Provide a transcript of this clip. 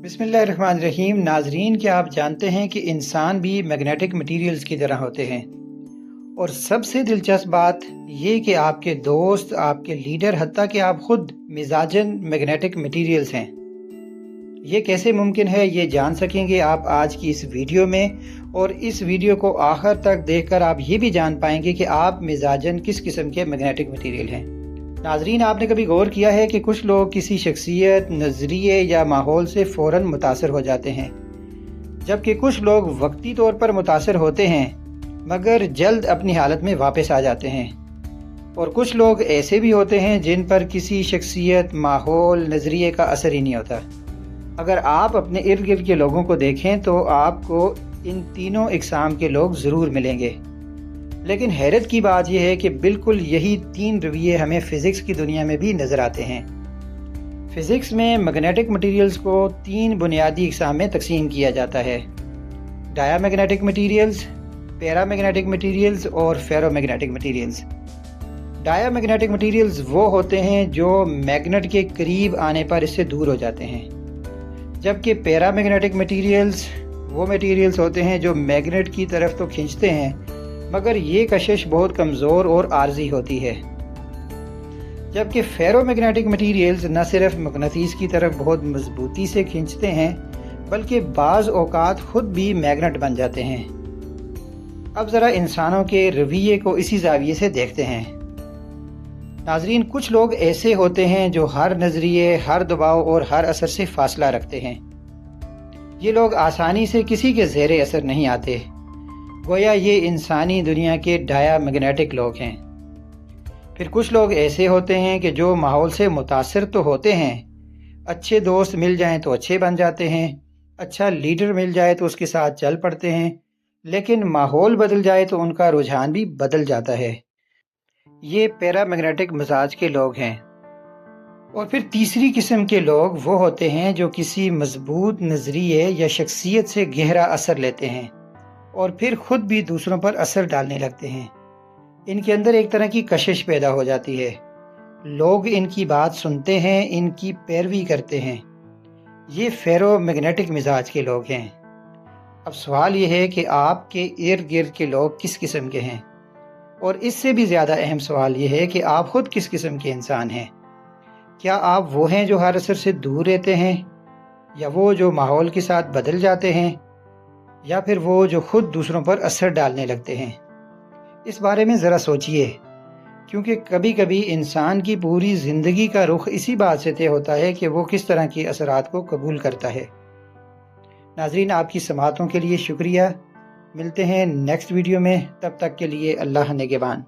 बिस्मिल्लाहिर्रहमानिर्रहीम। नाजरीन, क्या आप जानते हैं कि इंसान भी मैग्नेटिक मटीरियल्स की तरह होते हैं। और सबसे दिलचस्प बात ये कि आपके दोस्त, आपके लीडर, हत्ता कि आप खुद मिजाजन मैग्नेटिक मटीरियल्स हैं। ये कैसे मुमकिन है, ये जान सकेंगे आप आज की इस वीडियो में। और इस वीडियो को आखिर तक देखकर आप ये भी जान पाएंगे कि आप मिजाजन किस किस्म के मैग्नेटिक मटीरियल हैं। नाजरीन, आपने कभी गौर किया है कि कुछ लोग किसी शख्सियत, नज़रिए या माहौल से फ़ौरन मुतासर हो जाते हैं, जबकि कुछ लोग वक्ती तौर पर मुतासर होते हैं मगर जल्द अपनी हालत में वापस आ जाते हैं। और कुछ लोग ऐसे भी होते हैं जिन पर किसी शख्सियत, माहौल, नज़रिए का असर ही नहीं होता। अगर आप अपने इर्द गिर्द के लोगों को देखें तो आपको इन तीनों इकसाम के लोग ज़रूर मिलेंगे। लेकिन हैरत की बात यह है कि बिल्कुल यही तीन रवैये हमें फ़िज़िक्स की दुनिया में भी नज़र आते हैं। फ़िज़िक्स में मैग्नेटिक मटीरियल्स को तीन बुनियादी इकसाम में तकसीम किया जाता है: डायामैग्नेटिक मटीरियल्स, पैरामैग्नेटिक मटीरियल्स और फेरोमैग्नेटिक मटीरियल्स। डायामैग्नेटिक मटीरियल्स वो होते हैं जो मैग्नेट के करीब आने पर इससे दूर हो जाते हैं, जबकि पैरामैग्नेटिक मटीरियल्स वो मटीरियल्स होते हैं जो मैग्नेट की तरफ तो खींचते हैं मगर ये कशिश बहुत कमज़ोर और आर्जी होती है। जबकि फेरोमैग्नेटिक मटीरियल्स न सिर्फ मकनातीस की तरफ बहुत मजबूती से खींचते हैं बल्कि बाज़ औक़ात खुद भी मैग्नेट बन जाते हैं। अब ज़रा इंसानों के रवैये को इसी ज़ाविये से देखते हैं। नाजरीन, कुछ लोग ऐसे होते हैं जो हर नज़रिए, हर दबाव और हर असर से फ़ासला रखते हैं। ये लोग आसानी से किसी के ज़ेरे असर नहीं आते, गोया ये इंसानी दुनिया के डायामैग्नेटिक लोग हैं। फिर कुछ लोग ऐसे होते हैं कि जो माहौल से मुतासर तो होते हैं, अच्छे दोस्त मिल जाएं तो अच्छे बन जाते हैं, अच्छा लीडर मिल जाए तो उसके साथ चल पड़ते हैं, लेकिन माहौल बदल जाए तो उनका रुझान भी बदल जाता है। ये पैरामैग्नेटिक मिजाज के लोग हैं। और फिर तीसरी किस्म के लोग वो होते हैं जो किसी मजबूत नज़रिए या शख्सियत से गहरा असर लेते हैं और फिर खुद भी दूसरों पर असर डालने लगते हैं। इनके अंदर एक तरह की कशिश पैदा हो जाती है। लोग इनकी बात सुनते हैं, इनकी पैरवी करते हैं। ये फेरोमैग्नेटिक मिजाज के लोग हैं। अब सवाल ये है कि आपके इर्द गिर्द के लोग किस किस्म के हैं, और इससे भी ज़्यादा अहम सवाल ये है कि आप खुद किस किस्म के इंसान हैं। क्या आप वो हैं जो हर असर से दूर रहते हैं, या वो जो माहौल के साथ बदल जाते हैं, या फिर वो जो खुद दूसरों पर असर डालने लगते हैं? इस बारे में ज़रा सोचिए, क्योंकि कभी कभी इंसान की पूरी ज़िंदगी का रुख इसी बात से तय होता है कि वो किस तरह के असरात को कबूल करता है। नाजरीन, आपकी समाअतों के लिए शुक्रिया। मिलते हैं नेक्स्ट वीडियो में, तब तक के लिए अल्लाह निगहबान।